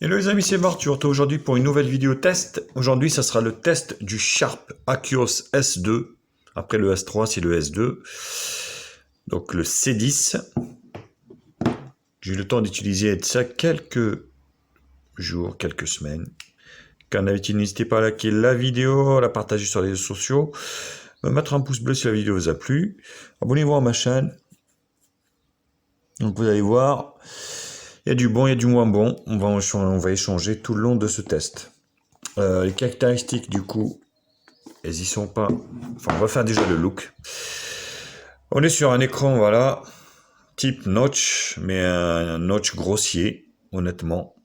Hello les amis, c'est Bart, je vous retrouve aujourd'hui pour une nouvelle vidéo test. Aujourd'hui, ça sera le test du Sharp Aquios S2. Après le S3, c'est le S2. Donc le C10. J'ai eu le temps d'utiliser ça quelques jours, quelques semaines. Quand d'habitude, n'hésitez pas à liker la vidéo, à la partager sur les réseaux sociaux, me mettre un pouce bleu si la vidéo vous a plu. Abonnez-vous à ma chaîne. Donc vous allez voir, il y a du bon, il y a du moins bon. On va échanger tout le long de ce test. Les caractéristiques du coup, elles y sont pas. Enfin, on va faire déjà le look. On est sur un écran, voilà, type notch, mais un notch grossier, honnêtement.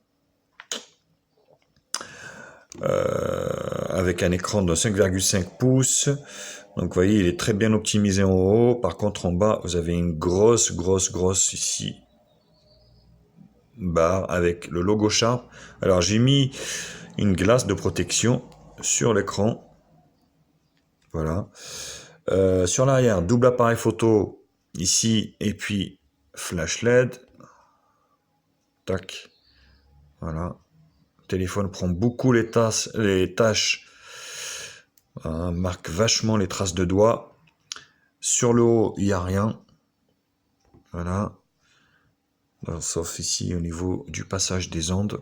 Avec un écran de 5,5 pouces. Donc vous voyez, il est très bien optimisé en haut. Par contre, en bas, vous avez une grosse ici barre avec le logo Sharp. Alors j'ai mis une glace de protection sur l'écran. Voilà. Sur l'arrière, double appareil photo ici et puis flash LED. Tac. Voilà. Le téléphone prend beaucoup les tâches. Marque vachement les traces de doigts. Sur le haut, il n'y a rien. Voilà. Alors, sauf ici au niveau du passage des ondes.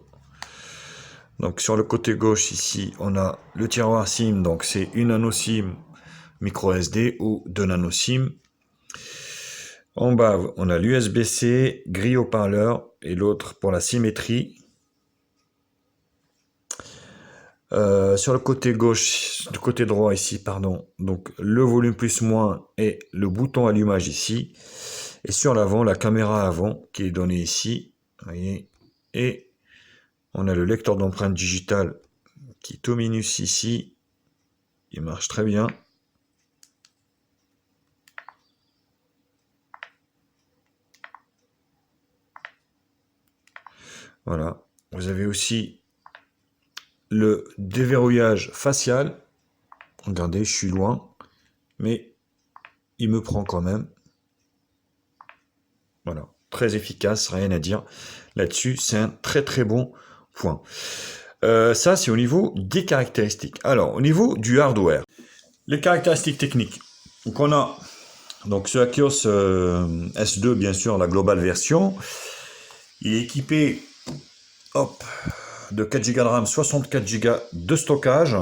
Donc sur le côté gauche ici, on a le tiroir SIM. Donc c'est une nano SIM micro SD ou 2 nano SIM. En bas, on a l'USB-C, grille haut-parleur et l'autre pour la symétrie. Sur le côté gauche, du côté droit ici, pardon, donc le volume plus moins et le bouton allumage ici. Et sur l'avant, la caméra avant qui est donnée ici. Voyez, et on a le lecteur d'empreintes digitales qui est tout minus ici. Il marche très bien. Voilà. Vous avez aussi le déverrouillage facial. Regardez, je suis loin, mais il me prend quand même. Voilà, très efficace, rien à dire. Là-dessus, c'est un très bon point. Ça, c'est au niveau des caractéristiques. Alors, au niveau du hardware, les caractéristiques techniques. Donc, on a ce Aquios S2, bien sûr, la globale version. Il est équipé de 4 Go de RAM, 64 Go de stockage.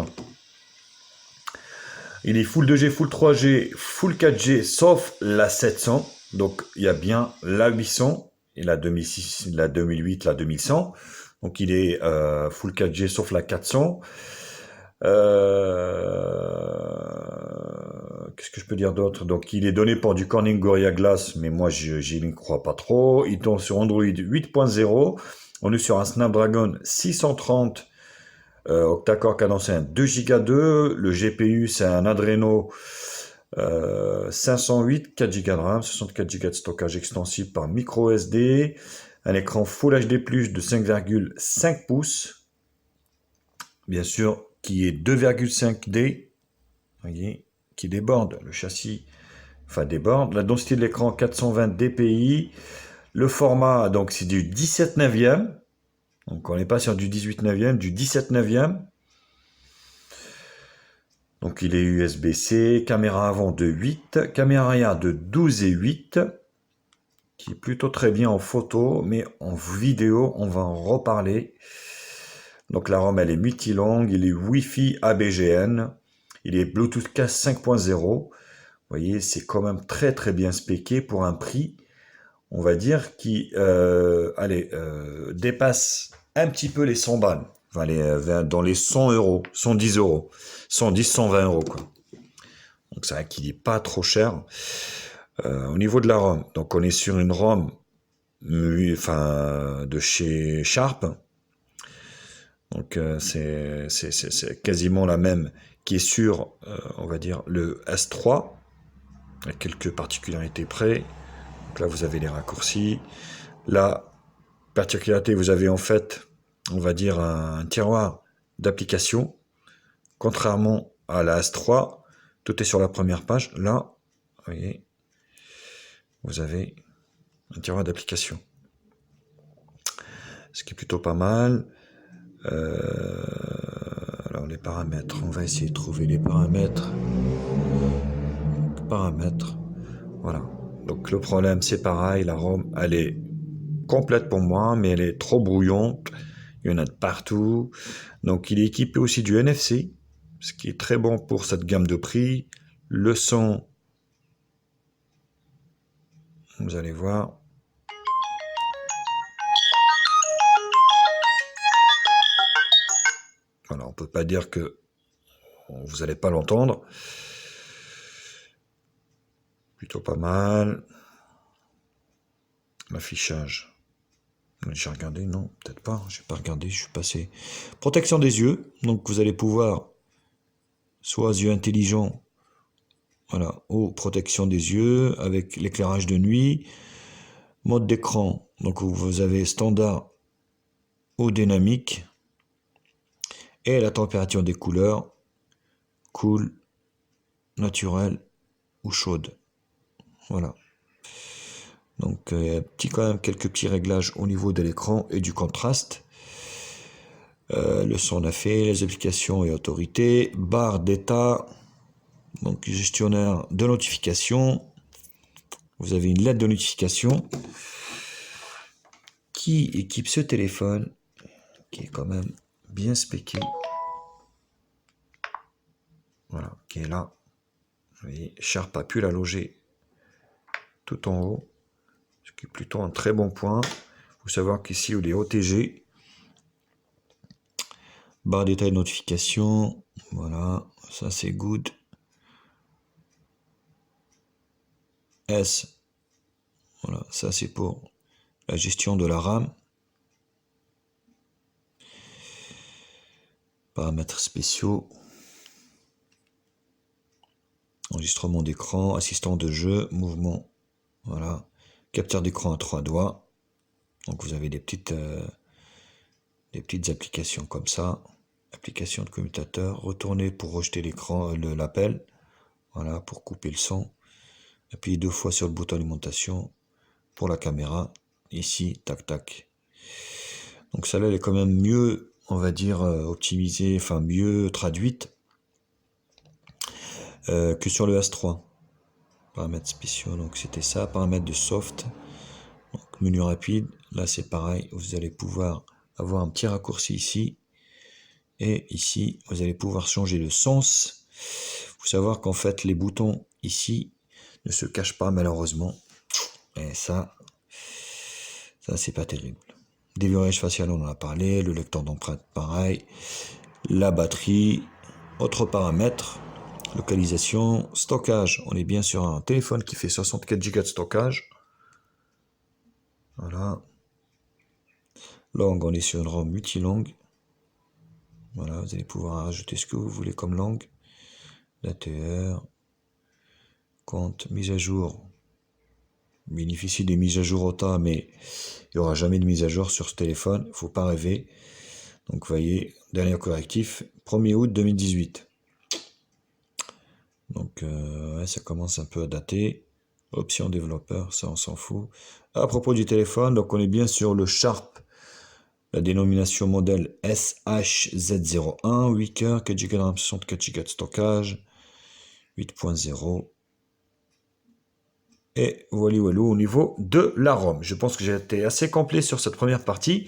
Il est full 2G, full 3G, full 4G, sauf la 700. Donc, il y a bien la 800 et la 2006, la 2008, la 2100. Donc, il est full 4G, sauf la 400. Qu'est-ce que je peux dire d'autre? Donc, il est donné pour du Corning Gorilla Glass, mais moi, j'y ne crois pas trop. Il tourne sur Android 8.0. On est sur un Snapdragon 630 octa-core cadencé à 2 Go 2. Le GPU, c'est un Adreno 508, 4 Go de RAM, 64 Go de stockage extensible par micro SD. Un écran Full HD+, de 5,5 pouces. Bien sûr, qui est 2,5D. Voyez, qui déborde le châssis. Enfin, déborde. La densité de l'écran, 420 dpi. Le format, donc, c'est du 17 neuvième. Donc, on n'est pas sur du 18 neuvième, du 17 neuvième. Donc, il est USB-C, caméra avant de 8, caméra arrière de 12 et 8, qui est plutôt très bien en photo, mais en vidéo, on va en reparler. Donc, la ROM, elle est multilangue, il est Wi-Fi ABGN, il est Bluetooth 5.0. Vous voyez, c'est quand même très bien spéqué pour un prix, on va dire, qui dépasse un petit peu les 100 balles. Enfin, dans les 100 euros, 110 euros, 110, 120 euros, quoi. Donc, c'est vrai qu'il n'est pas trop cher. Au niveau de la ROM, donc on est sur une ROM de chez Sharp. Donc, c'est quasiment la même qui est sur, on va dire, le S3, avec quelques particularités près. Donc là, vous avez les raccourcis. La particularité, vous avez en fait, on va dire, un tiroir d'application. Contrairement à la S3, tout est sur la première page. Là, vous voyez, vous avez un tiroir d'application. Ce qui est plutôt pas mal. Alors les paramètres, on va essayer de trouver les paramètres. Voilà. Donc le problème c'est pareil, la ROM elle est complète pour moi, mais elle est trop brouillante. Il y en a de partout. Donc il est équipé aussi du NFC, ce qui est très bon pour cette gamme de prix. Le son, vous allez voir. Voilà, on peut pas dire que vous n'allez pas l'entendre. Plutôt pas mal. L'affichage. J'ai regardé, non, peut-être pas. J'ai pas regardé, je suis passé. Protection des yeux. Donc vous allez pouvoir, soit yeux intelligents, voilà, ou protection des yeux avec l'éclairage de nuit. Mode d'écran. Donc vous avez standard ou dynamique. Et la température des couleurs, cool, naturelle ou chaude. Voilà. Donc il y a quand même quelques petits réglages au niveau de l'écran et du contraste. Le son on a fait, les applications et autorités, barre d'état, donc gestionnaire de notification. Vous avez une lettre de notification qui équipe ce téléphone, qui est quand même bien spéqué. Voilà, qui est là. Vous voyez, Sharp a pu la loger tout en haut, ce qui est plutôt un très bon point. Il faut savoir qu'ici, il est OTG. Barre détail de notification, voilà, ça c'est good. S, voilà, ça c'est pour la gestion de la RAM. Paramètres spéciaux. Enregistrement d'écran, assistant de jeu, mouvement, voilà. Capteur d'écran à 3 doigts. Donc vous avez des petites applications comme ça. Application de commutateur, retourner pour rejeter l'écran, l'appel. Voilà, pour couper le son. Appuyez 2 fois sur le bouton alimentation pour la caméra. Ici, tac tac. Donc celle-là, elle est quand même mieux, on va dire, optimisée, enfin mieux traduite que sur le S3. Paramètres spéciaux, donc c'était ça. Paramètres de soft. Donc menu rapide, là c'est pareil, vous allez pouvoir avoir un petit raccourci ici. Et ici, vous allez pouvoir changer le sens. Il faut savoir qu'en fait, les boutons ici ne se cachent pas malheureusement. Et ça c'est pas terrible. Déverrouillage facial, on en a parlé. Le lecteur d'empreintes, pareil. La batterie. Autres paramètres. Localisation. Stockage. On est bien sur un téléphone qui fait 64 Go de stockage. Voilà. Langue, on est sur une ROM multilangue. Voilà, vous allez pouvoir ajouter ce que vous voulez comme langue. L'ATR. Compte, mise à jour. Bénéficie des mises à jour OTA, mais il n'y aura jamais de mise à jour sur ce téléphone. Il ne faut pas rêver. Donc vous voyez, dernier correctif, 1er août 2018. Donc ouais, ça commence un peu à dater. Option développeur, ça on s'en fout. À propos du téléphone, donc on est bien sur le Sharp. La dénomination modèle SHZ01, 8 cœurs, 4 Go de RAM, 64 Go de stockage, 8.0. Et voilà au niveau de la ROM. Je pense que j'ai été assez complet sur cette première partie.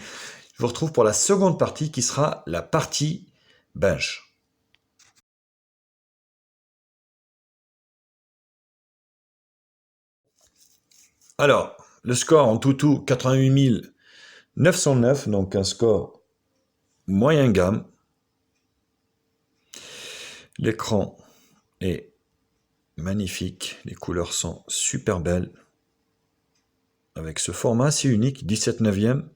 Je vous retrouve pour la seconde partie qui sera la partie bench. Alors, le score en tout 88 909, donc un score moyen gamme. L'écran est magnifique, les couleurs sont super belles. Avec ce format assez unique, 17/9.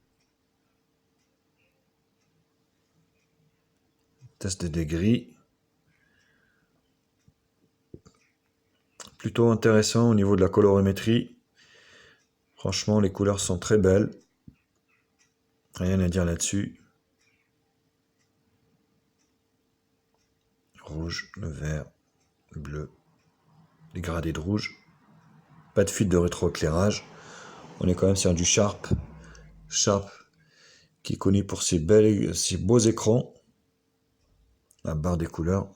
Test des gris. Plutôt intéressant au niveau de la colorimétrie. Franchement, les couleurs sont très belles. Rien à dire là-dessus. Rouge, le vert, le bleu, les gradés de rouge. Pas de fuite de rétroéclairage. On est quand même sur du Sharp. Sharp qui est connu pour ses beaux écrans. La barre des couleurs.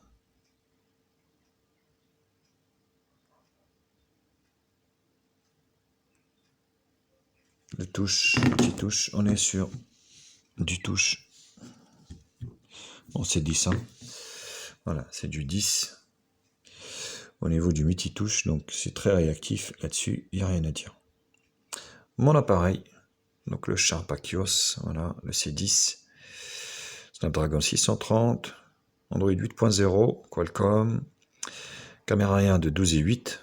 Les touches, petites touches, on est sur du touche. Bon, c'est 10, hein. Voilà, c'est du 10. Au niveau du multitouche, donc c'est très réactif. Là-dessus, il n'y a rien à dire. Mon appareil, donc le Sharp Aqios, voilà, le C10. Snapdragon 630, Android 8.0, Qualcomm, caméra arrière de 12:8,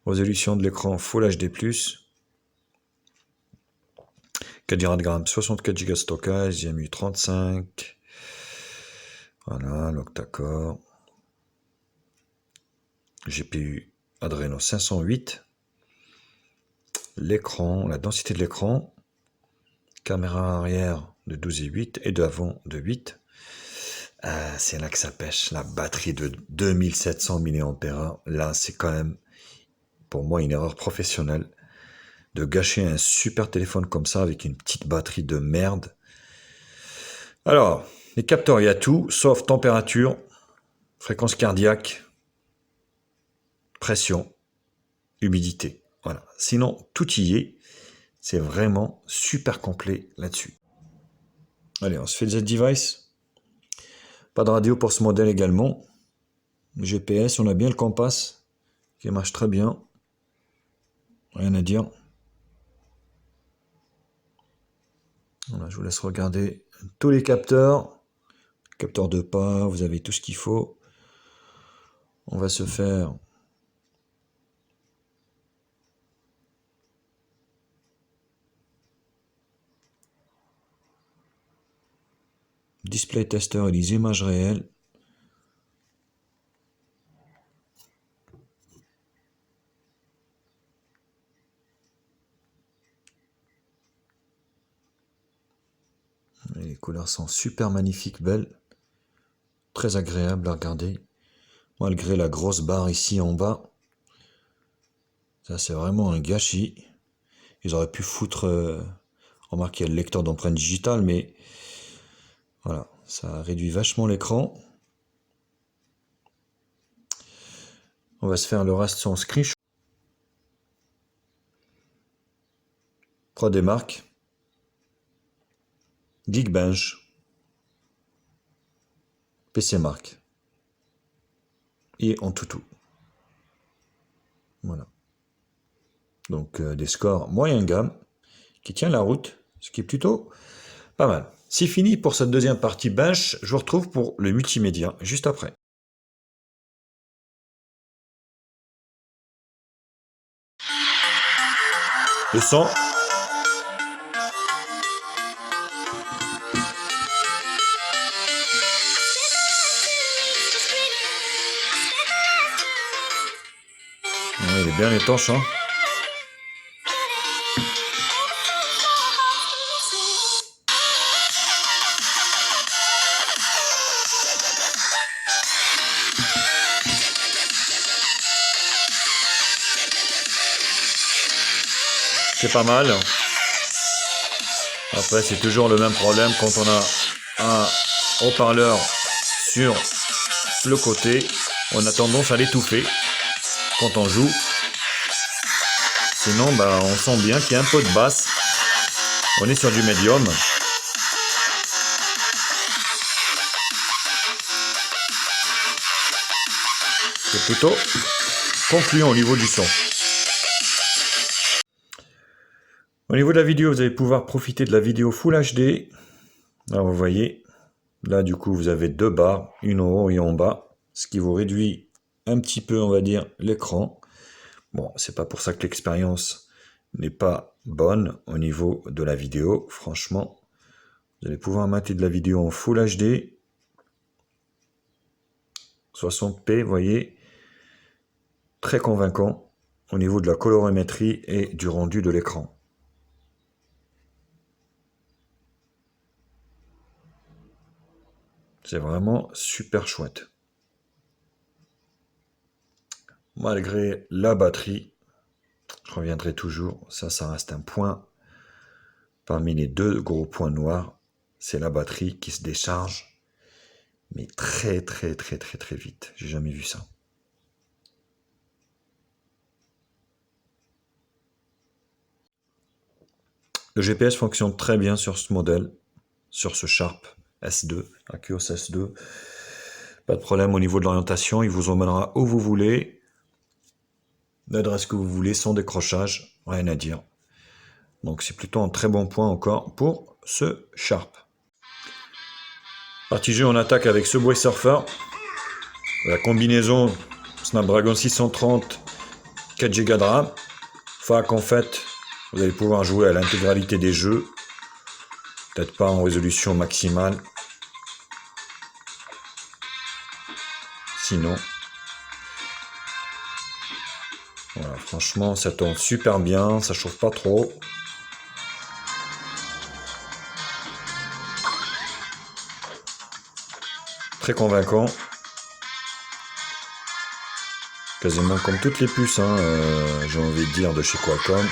résolution de l'écran Full HD+, 4 Go de RAM, 64 Go de stockage, IMU 35, voilà, l'octa-core, GPU Adreno 508, l'écran, la densité de l'écran, caméra arrière de 12:8 et d'avant de 8. C'est là que ça pêche, la batterie de 2700 mAh, là c'est quand même pour moi une erreur professionnelle de gâcher un super téléphone comme ça avec une petite batterie de merde. Alors, les capteurs, il y a tout, sauf température, fréquence cardiaque, pression, humidité. Voilà. Sinon, tout y est. C'est vraiment super complet là-dessus. Allez, on se fait le Z-Device. Pas de radio pour ce modèle également. GPS, on a bien le Compass qui marche très bien. Rien à dire. Voilà, je vous laisse regarder tous les capteurs. Capteur de pas, vous avez tout ce qu'il faut. On va se faire display tester et les images réelles. Les couleurs sont super magnifiques, belles. Très agréables à regarder. Malgré la grosse barre ici en bas. Ça, c'est vraiment un gâchis. Ils auraient pu foutre... remarque, il y a le lecteur d'empreintes digitales, mais... Voilà, ça réduit vachement l'écran. On va se faire le reste sans screenshot. 3D Mark. Geekbench. PC Mark. Et en toutou. Voilà. Donc des scores moyen gamme qui tient la route, ce qui est plutôt pas mal. C'est fini pour cette deuxième partie bench. Je vous retrouve pour le multimédia juste après. Le son. Ouais, il est bien étanche, hein. C'est pas mal. Après, c'est toujours le même problème quand on a un haut-parleur sur le côté. On a tendance à l'étouffer quand on joue. Sinon, bah, on sent bien qu'il y a un peu de basse. On est sur du médium. C'est plutôt concluant au niveau du son. Au niveau de la vidéo, vous allez pouvoir profiter de la vidéo Full HD. Alors vous voyez, là du coup vous avez deux barres, une en haut et en bas, ce qui vous réduit un petit peu, on va dire, l'écran. Bon, c'est pas pour ça que l'expérience n'est pas bonne au niveau de la vidéo. Franchement, vous allez pouvoir mater de la vidéo en Full HD. 60p, vous voyez, très convaincant au niveau de la colorimétrie et du rendu de l'écran. C'est vraiment super chouette. Malgré la batterie, je reviendrai toujours, ça reste un point parmi les deux gros points noirs, c'est la batterie qui se décharge, mais très vite. J'ai jamais vu ça. Le GPS fonctionne très bien sur ce modèle, sur ce Sharp S2, Aquios S2. Pas de problème au niveau de l'orientation, il vous emmènera où vous voulez, l'adresse que vous voulez, sans décrochage, rien à dire. Donc c'est plutôt un très bon point encore pour ce Sharp. Partie jeu, on attaque avec Subway Surfer. La combinaison Snapdragon 630, 4 Go de RAM. Enfin qu'en fait, vous allez pouvoir jouer à l'intégralité des jeux. Peut-être pas en résolution maximale. Sinon, voilà, franchement, ça tourne super bien, ça chauffe pas trop. Très convaincant. Quasiment comme toutes les puces, hein, j'ai envie de dire, de chez Qualcomm.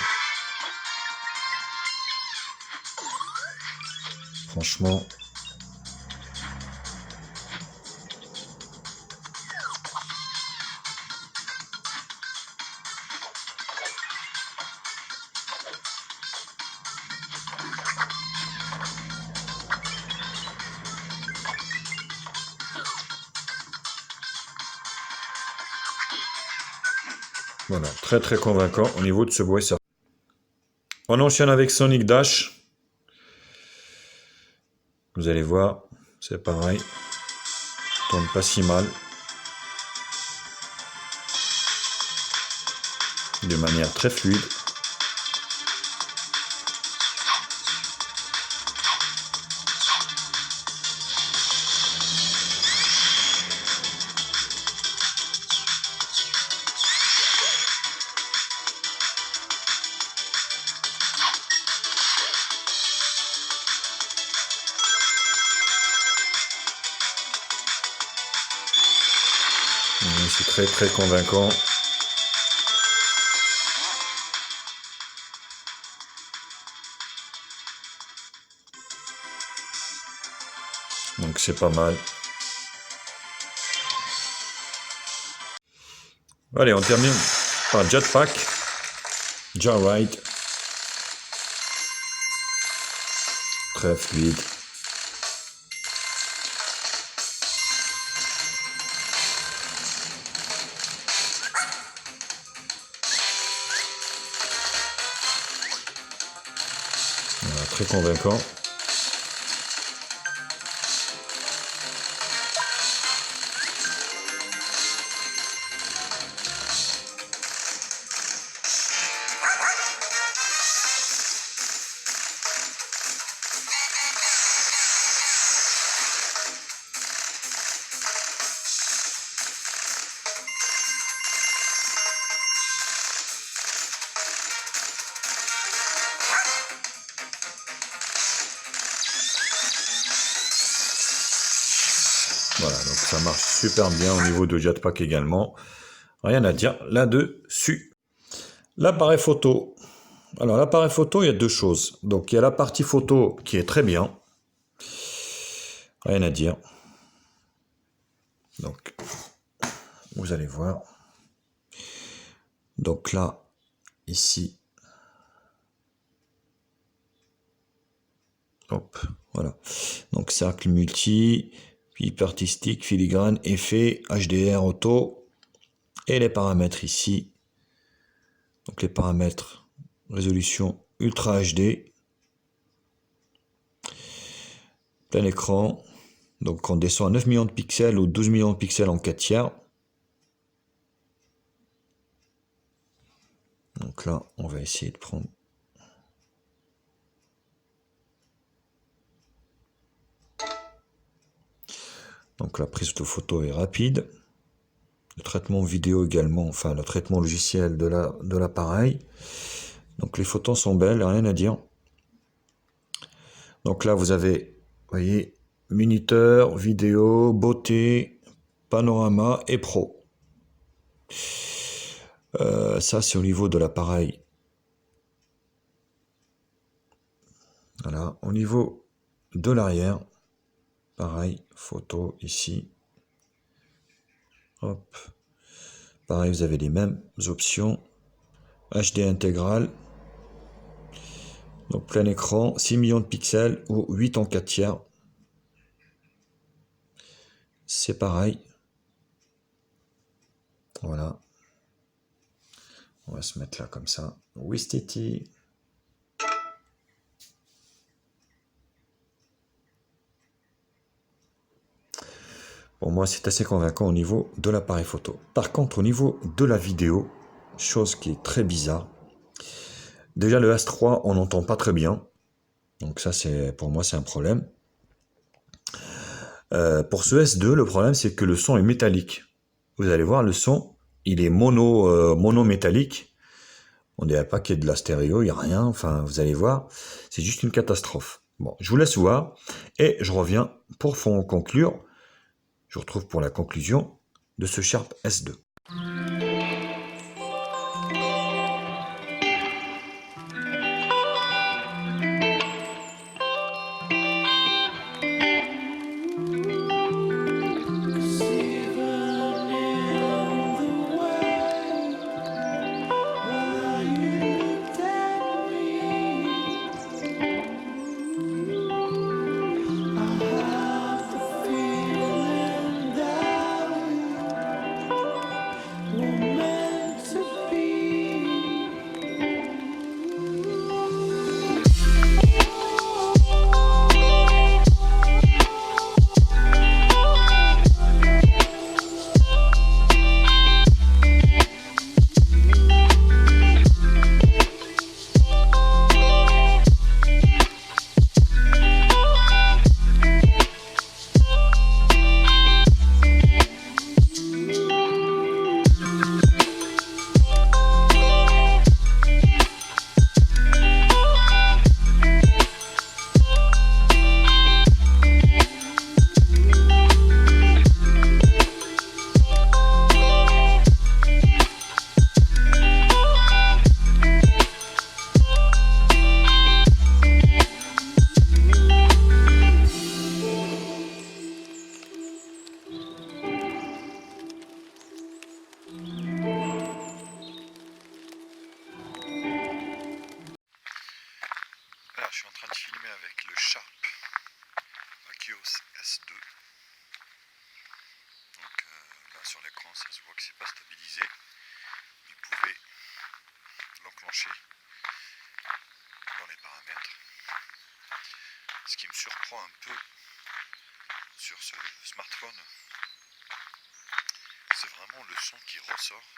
Franchement. Voilà, très convaincant au niveau de ce Subway Surfer. On enchaîne avec Sonic Dash. Vous allez voir, c'est pareil. Tourne pas si mal. De manière très fluide. C'est très convaincant. Donc c'est pas mal. Allez, on termine par Jetpack. Joyride. Très fluide. Voilà, très convaincant. Voilà, donc ça marche super bien au niveau de Jetpack également. Rien à dire là-dessus. L'appareil photo. Alors l'appareil photo, il y a deux choses. Donc il y a la partie photo qui est très bien. Rien à dire. Donc vous allez voir. Donc là, ici. Hop, voilà. Donc cercle multi, hyperartistique, filigrane, effet, HDR, auto. Et les paramètres ici. Donc les paramètres, résolution Ultra HD. Plein écran. Donc on descend à 9 millions de pixels ou 12 millions de pixels en 4 tiers. Donc là, on va essayer de prendre. Donc la prise de photo est rapide. Le traitement vidéo également, enfin le traitement logiciel de l'appareil. Donc les photos sont belles, rien à dire. Donc là vous avez, vous voyez, minuteur, vidéo, beauté, panorama et pro. Ça c'est au niveau de l'appareil. Voilà, au niveau de l'arrière, pareil, photo ici. Hop. Pareil, vous avez les mêmes options. HD intégral. Donc plein écran, 6 millions de pixels ou 8 en 4 tiers. C'est pareil. Voilà. On va se mettre là comme ça. Wistiti. Pour moi, c'est assez convaincant au niveau de l'appareil photo. Par contre, au niveau de la vidéo, chose qui est très bizarre. Déjà, le S3, on n'entend pas très bien. Donc ça, pour moi, c'est un problème. Pour ce S2, le problème, c'est que le son est métallique. Vous allez voir, le son, il est mono métallique. On dirait pas qu'il y ait de la stéréo, il n'y a rien. Enfin, vous allez voir, c'est juste une catastrophe. Bon, je vous laisse voir et je reviens pour conclure. Je vous retrouve pour la conclusion de ce Sharp S2. Là, je suis en train de filmer avec le Sharp Achios S2. Donc là sur l'écran, ça se voit que c'est pas stabilisé. Vous pouvez l'enclencher dans les paramètres. Ce qui me surprend un peu sur ce smartphone, c'est vraiment le son qui ressort.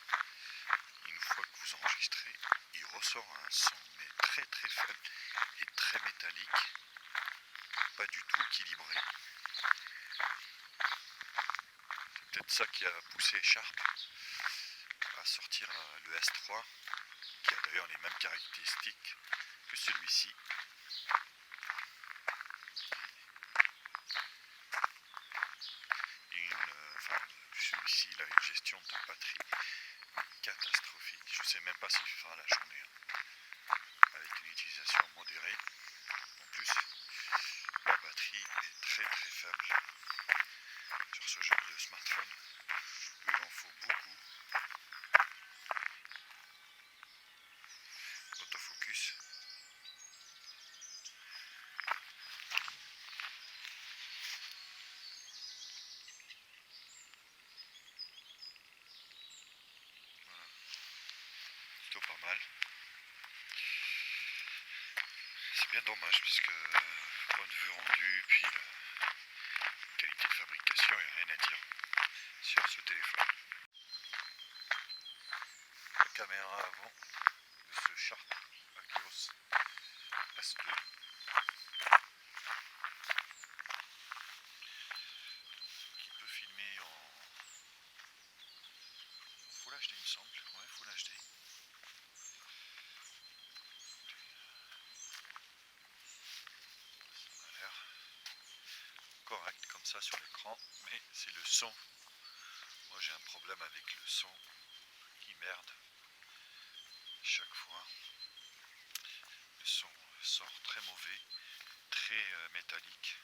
Une fois que vous enregistrez, il ressort un son mais très très faible et très métallique, pas du tout équilibré. C'est peut-être ça qui a poussé Sharp à sortir le S3, qui a d'ailleurs les mêmes caractéristiques que celui-ci. Celui-ci, il a une gestion de batterie catastrophique. Je ne sais même pas s'il fera la journée, avec une utilisation modérée. En plus, la batterie est très très faible sur ce genre de smartphone. Il en faut beaucoup. Autofocus. Plutôt pas mal. C'est bien dommage puisque point de vue rendu puis qualité de fabrication, il n'y a rien à dire sur ce téléphone. La caméra avant de ce Sharp Achios S2. Qui peut filmer en Full HD, il me semble. Ouais, Full HD. Ça a l'air correct comme ça sur l'écran, mais c'est le son. Moi j'ai un problème avec le son qui merde chaque fois. Le son sort très mauvais très métallique,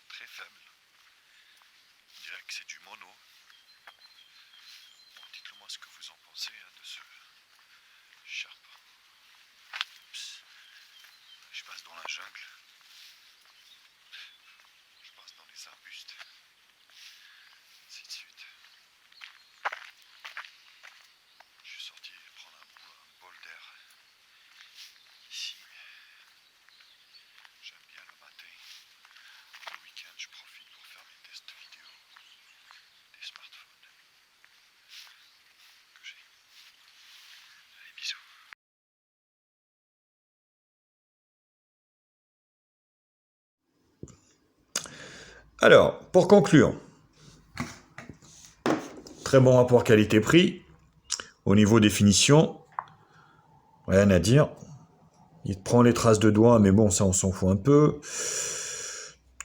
très faible. On dirait que c'est du mono. Bon, dites-le moi ce que vous en pensez de ce Sharp. Oups. Je passe dans la jungle. Je passe dans les arbustes. Ainsi de suite. Je suis sorti prendre un bol d'air ici. J'aime bien le matin. Le week-end, je profite pour faire mes tests vidéo des smartphones que j'ai. Allez, bisous. Alors, pour conclure, très bon rapport qualité-prix. Au niveau définition, rien à dire. Il prend les traces de doigts, mais bon, ça on s'en fout un peu.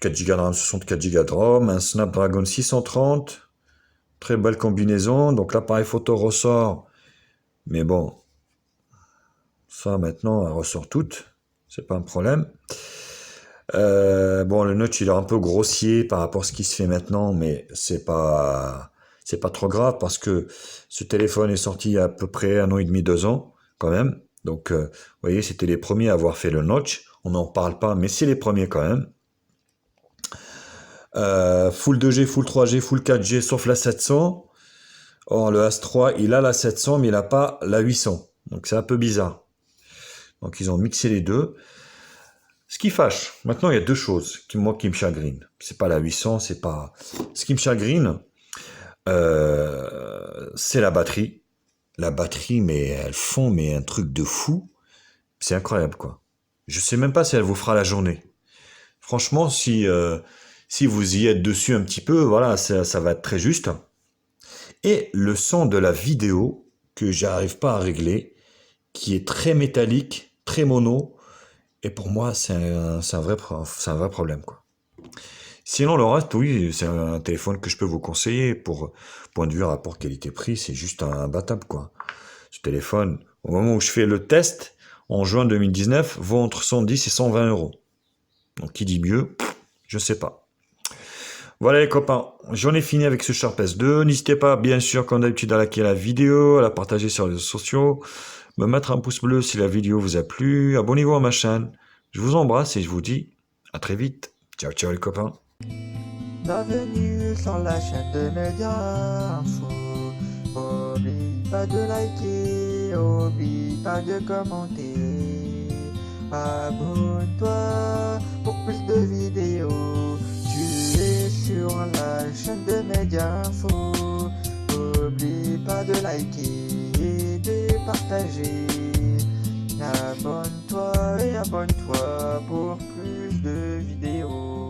4 Go de RAM, 64 Go de ROM, un Snapdragon 630. Très belle combinaison. Donc l'appareil photo ressort. Mais bon, ça maintenant, elle ressort toute. C'est pas un problème. Bon, le notch il est un peu grossier par rapport à ce qui se fait maintenant, mais c'est pas trop grave parce que ce téléphone est sorti il y a à peu près 1 an et demi, 2 ans, quand même. Donc, vous voyez, c'était les premiers à avoir fait le notch. On n'en parle pas, mais c'est les premiers quand même. Full 2G, Full 3G, Full 4G, sauf la 700. Or, le S3, il a la 700, mais il n'a pas la 800. Donc, c'est un peu bizarre. Donc, ils ont mixé les deux. Ce qui fâche, maintenant, il y a deux choses qui me chagrinent. C'est pas la 800, c'est pas... Ce qui me chagrine, c'est la batterie. La batterie, mais elle fond, mais un truc de fou. C'est incroyable, quoi. Je sais même pas si elle vous fera la journée. Franchement, si vous y êtes dessus un petit peu, voilà, ça va être très juste. Et le son de la vidéo, que j'arrive pas à régler, qui est très métallique, très mono, et pour moi, c'est un vrai problème, quoi. Sinon, le reste, oui, c'est un téléphone que je peux vous conseiller pour point de vue rapport qualité-prix, c'est juste imbattable, quoi. Ce téléphone, au moment où je fais le test, en juin 2019, vaut entre 110 et 120 euros. Donc, qui dit mieux, je sais pas. Voilà les copains, j'en ai fini avec ce Sharp S2. N'hésitez pas, bien sûr, comme d'habitude, à liker la vidéo, à la partager sur les réseaux sociaux, me mettre un pouce bleu si la vidéo vous a plu, abonnez-vous à ma chaîne. Je vous embrasse et je vous dis à très vite. Ciao, ciao les copains. Bienvenue sur la chaîne de Média Info. Oublie pas de liker, oublie pas de commenter. Abonne-toi pour plus de vidéos. Tu es sur la chaîne de Média Info. Oublie pas de liker et de partager. Abonne-toi et abonne-toi pour plus de vidéos.